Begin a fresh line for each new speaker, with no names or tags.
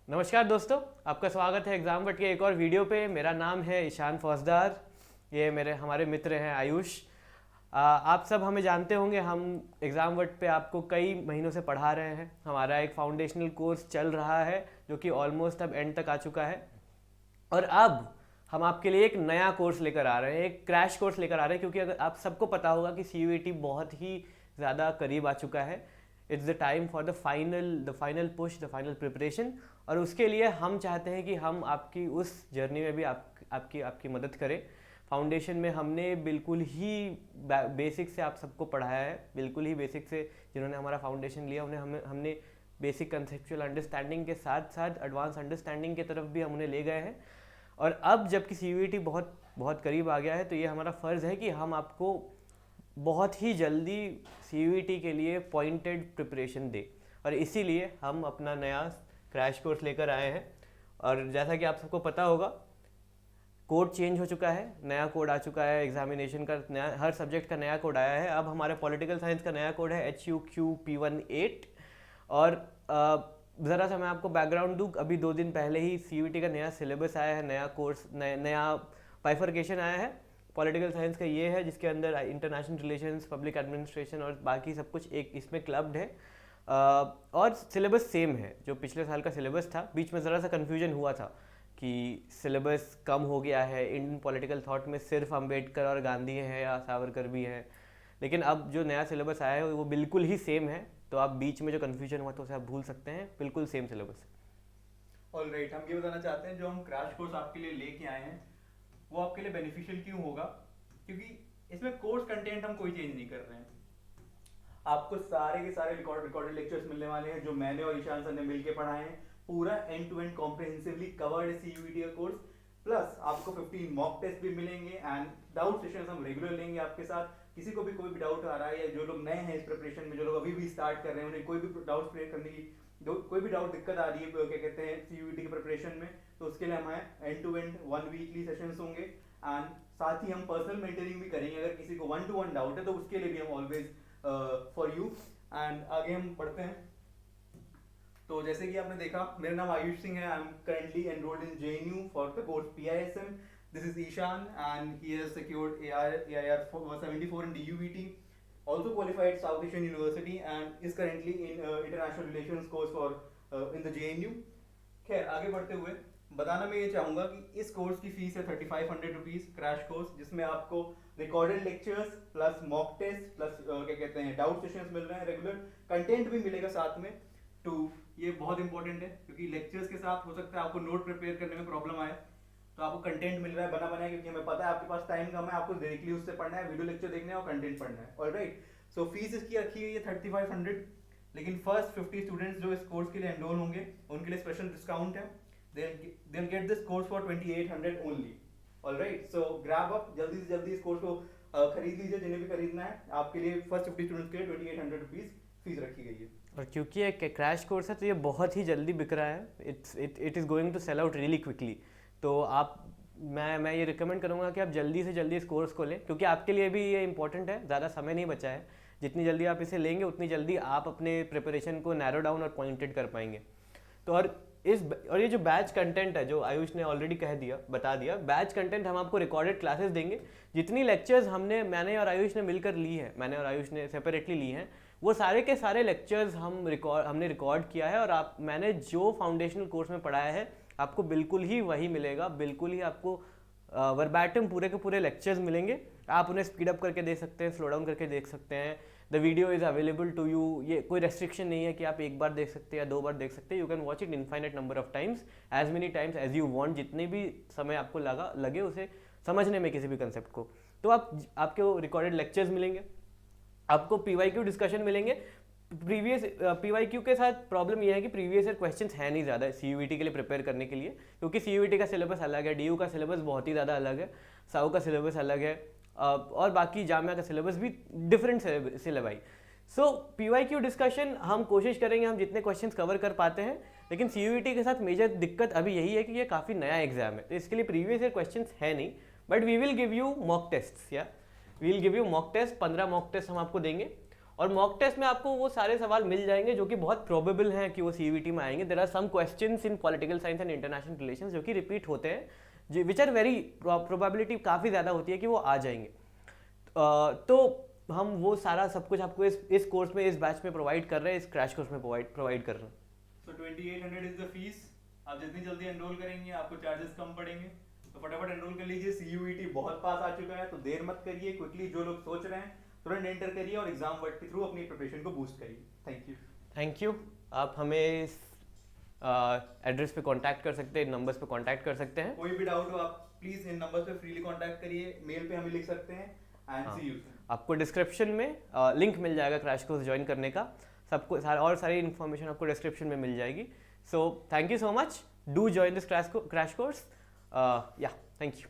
नमस्कार दोस्तों, आपका स्वागत है एग्ज़ाम वट के एक और वीडियो पे। मेरा नाम है ईशान फौजदार। ये हमारे मित्र हैं आयुष। आप सब हमें जानते होंगे, हम एग्ज़ाम वट पे आपको कई महीनों से पढ़ा रहे हैं। हमारा एक फाउंडेशनल कोर्स चल रहा है जो कि ऑलमोस्ट अब एंड तक आ चुका है। और अब हम आपके लिए एक नया कोर्स लेकर आ रहे हैं, एक क्रैश कोर्स लेकर आ रहे हैं, क्योंकि अगर आप सबको पता होगा कि CUET बहुत ही ज़्यादा करीब आ चुका है। It's the time for the final push, the final preparation. और उसके लिए हम चाहते हैं कि हम आपकी उस जर्नी में भी आपकी मदद करें। फाउंडेशन में हमने बिल्कुल ही बेसिक से आप सबको पढ़ाया है, बिल्कुल ही बेसिक से। जिन्होंने हमारा फाउंडेशन लिया हमने बेसिक कंसेप्चुअल अंडरस्टैंडिंग के साथ साथ एडवांस अंडरस्टैंडिंग की तरफ भी हम उन्हें ले गए हैं। और अब जबकि CUET बहुत बहुत करीब आ गया है, तो ये हमारा फ़र्ज़ है कि हम आपको बहुत ही जल्दी CUET के लिए पॉइंटेड प्रिपरेशन दें। और इसीलिए हम अपना नया क्रैश कोर्स लेकर आए हैं। और जैसा कि आप सबको पता होगा, कोड चेंज हो चुका है, नया कोड आ चुका है। एग्जामिनेशन का नया, हर सब्जेक्ट का नया कोड आया है। अब हमारे पॉलिटिकल साइंस का नया कोड है HUQP18। और ज़रा सा मैं आपको बैकग्राउंड दूँ। अभी 2 दिन पहले ही CUET का नया सिलेबस आया है, नया कोर्स, नया बाइफरकेशन आया है। पॉलिटिकल साइंस का ये है जिसके अंदर इंटरनेशनल रिलेशंस, पब्लिक एडमिनिस्ट्रेशन और बाकी सब कुछ एक इसमें क्लब्ड है। और सिलेबस सेम है जो पिछले साल का सिलेबस था। बीच में ज़रा सा कन्फ्यूजन हुआ था कि सिलेबस कम हो गया है, इंडियन पॉलिटिकल थॉट में सिर्फ अम्बेडकर और गांधी है या सावरकर भी है। लेकिन अब जो नया सिलेबस आया है वो बिल्कुल ही सेम है। तो आप बीच में जो कन्फ्यूजन हुआ था उसे आप भूल सकते हैं, बिल्कुल सेम सिलेबस है।
ऑलराइट, हम ये बताना चाहते हैं जो हम क्रैश कोर्स आपके लिए लेके आए हैं वो आपके लिए बेनिफिशियल क्यों होगा, क्योंकि इसमें कोर्स कंटेंट हम कोई चेंज नहीं कर रहे हैं। आपको सारे के सारे रिकॉर्डेड लेक्चर्स मिलने वाले हैं जो मैंने और ईशान सर ने मिलके पढ़ाए हैं। पूरा end to end comprehensively covered है CUET का कोर्स। प्लस आपको 15 मॉक टेस्ट भी मिलेंगे एंड डाउट सेशंस हम रेगुलर लेंगे आपके साथ। किसी को भी कोई भी डाउट आ रहा है या जो लोग नए हैं इस प्रिपरेशन में, जो लोग अभी भी स्टार्ट कर रहे हैं, उन्हें कोई भी डाउट क्लियर करने की कोई भी डाउट दिक्कत आ रही है क्या कहते हैं CUET की प्रिपरेशन में, तो उसके लिए हमारे end to end 1 weekly sessions होंगे। एंड साथ ही हम पर्सनल मेंटरिंग भी करेंगे। अगर किसी को 1 to 1 डाउट है तो उसके लिए भी हम ऑलवेज फॉर यू। एंड आगे हम पढ़ते हैं। तो जैसे कि आपने देखा, मेरा नाम आयुष सिंह है। I am currently enrolled in JNU for the course PISM। This is Ishan and he has secured AIR 74 in DUVT, also qualified South Asian University and is currently in international relations course for in the JNU। खैर आगे बढ़ते हुए बताना मैं ये चाहूंगा कि इस कोर्स की फीस है 3500 रुपीज क्रैश कोर्स, जिसमें आपको recorded lectures plus mock test plus क्या कहते हैं डाउट सेशंस मिल रहे हैं, रेगुलर कंटेंट भी मिलेगा साथ में। तो ये बहुत इंपॉर्टेंट है क्योंकि लेक्चर्स के साथ हो सकता है आपको नोट प्रिपेयर करने में प्रॉब्लम आए, तो आपको कंटेंट मिल रहा है बना बनाया, क्योंकि हमें पता है आपके पास टाइम कम है, आपको डायरेक्टली उससे पढ़ना है, वीडियो लेक्चर देखना है और कंटेंट पढ़ना है। ऑलराइट, सो फीस इसकी रखी हुई है 3500। लेकिन फर्स्ट 50 स्टूडेंट्स जो इस कोर्स के लिए एनरोल होंगे उनके लिए स्पेशल डिस्काउंट है। they'll get this course for 2800 only। Alright, so grab up, जल्दी से जल्दी इस कोर्स को खरीद लीजिए जिन्हें भी खरीदना है। आपके लिए फर्स्ट 50 स्टूडेंट्स के लिए 2800 रुपीज फीस रखी गई है।
और क्योंकि एक क्रैश कोर्स है तो ये बहुत ही जल्दी बिक रहा है। It is going to sell out really quickly. तो मैं ये रिकमेंड करूँगा कि आप जल्दी से जल्दी इस कोर्स को लें, क्योंकि आपके लिए भी ये इंपॉर्टेंट है। ज़्यादा समय नहीं बचा है। जितनी जल्दी आप इसे लेंगे उतनी जल्दी आप अपने प्रिपरेशन को नैरो डाउन और पॉइंटेड कर पाएंगे। तो और ये जो बैच कंटेंट है, जो आयुष ने ऑलरेडी बता दिया, बैच कंटेंट हम आपको रिकॉर्डेड क्लासेस देंगे। जितनी लेक्चर्स मैंने और आयुष ने मिलकर ली है, मैंने और आयुष ने सेपरेटली ली हैं, वो सारे के सारे लेक्चर्स हमने रिकॉर्ड किया है। और मैंने जो फाउंडेशनल कोर्स में पढ़ाया है आपको बिल्कुल ही वही मिलेगा। बिल्कुल ही आपको वर्बैटम पूरे के पूरे लेक्चर्स मिलेंगे। आप उन्हें स्पीड अप करके देख सकते हैं, स्लो डाउन करके देख सकते हैं। The video is available to you. ये कोई रेस्ट्रिक्शन नहीं है कि आप एक बार देख सकते हैं या 2 बार देख सकते हैं। You can watch it infinite number of times, as many times as you want. जितने भी समय आपको लगे उसे समझने में किसी भी कंसेप्ट को। तो आपके रिकॉर्डेड लेक्चर्स मिलेंगे, आपको PYQ डिस्कशन मिलेंगे। प्रीवियस PYQ के साथ प्रॉब्लम यह है कि प्रीवियस ईयर क्वेश्चंस है नहीं ज़्यादा CUET के लिए प्रिपेयर करने के लिए, क्योंकि CUET का सिलेबस अलग है, DU का सिलेबस बहुत ही ज़्यादा अलग है, साउ का सिलेबस अलग है, और बाकी जामिया का सिलेबस भी डिफरेंट सिलेबाई। सो PYQ डिस्कशन हम कोशिश करेंगे हम जितने क्वेश्चंस कवर कर पाते हैं। लेकिन CUET के साथ मेजर दिक्कत अभी यही है कि ये काफ़ी नया एग्जाम है, तो इसके लिए प्रीवियस ईयर क्वेश्चंस है नहीं। But we will give you mock test, या we will give you mock test. 15 mock test हम आपको देंगे। और मॉक टेस्ट में आपको वो सारे सवाल मिल जाएंगे जो कि बहुत प्रोबेबल हैं कि वो सीयूईटी में आएंगे। There are some questions in political science and international relations जो कि रिपीट होते हैं, जो विच आर वेरी प्रोबेबिलिटी काफ़ी ज़्यादा होती है कि वो आ जाएंगे। तो हम वो सारा सब कुछ आपको इस कोर्स में, इस बैच में प्रोवाइड कर रहे हैं, इस क्रैश कोर्स में प्रोवाइड कर रहे हैं।
सो 2800 इज द फीस। आप जितनी जल्दी एनरोल करेंगे आपको चार्जेस कम पड़ेंगे, तो फटाफट एनरोल कर लीजिए। सीयूईटी बहुत पास आ चुका है, तो देर मत करिए, क्विकली जो लोग सोच रहे हैं तुरंत एंटर करिए और एग्जाम वर्ड के थ्रू अपनी प्रिपरेशन को बूस्ट करिए। Thank you.
आप हमें इस एड्रेस पे कांटेक्ट कर सकते हैं, इन नंबर्स पे कांटेक्ट कर सकते हैं।
कोई भी डाउट हो आप प्लीज इन नंबर्स पे फ्रीली कांटेक्ट करिए, मेल पे हमें लिख सकते हैं। And see you.
आपको डिस्क्रिप्शन में लिंक मिल जाएगा क्रैश कोर्स ज्वाइन करने का, सबको और सारी इन्फॉर्मेशन आपको डिस्क्रिप्शन में मिल जाएगी। So thank you so much, do join this crash course. या थैंक यू।